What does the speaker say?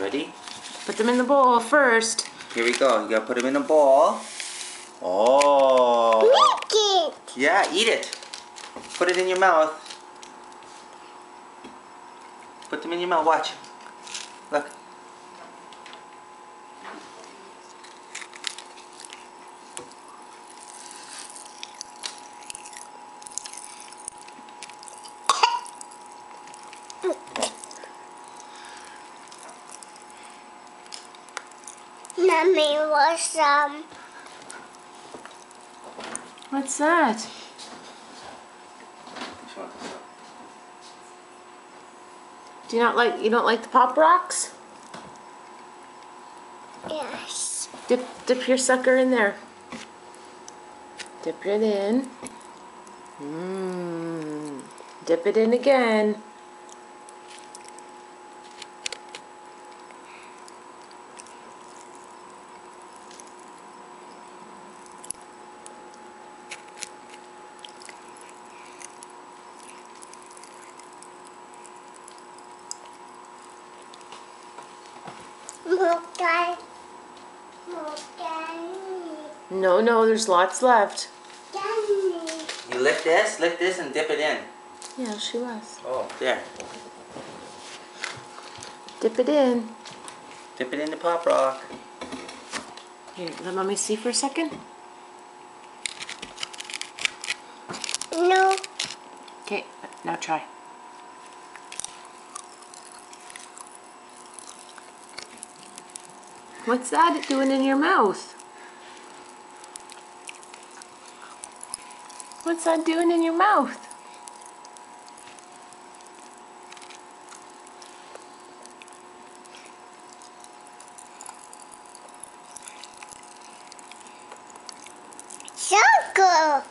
Ready? Put them in the bowl first. Here we go. You gotta put them in a bowl. Oh. Make it. Yeah, eat it. Put it in your mouth. Put them in your mouth. Watch. Look. Mommy, what's What's that? You don't like the Pop Rocks? Yes. Dip your sucker in there. Dip it in. Dip it in again. No, there's lots left. You lick this and dip it in. Yeah, she was. Oh, there. Dip it in. Dip it in the Pop Rock. Here, let mommy see for a second. No. Okay, now try. What's that doing in your mouth? What's that doing in your mouth? Sugar.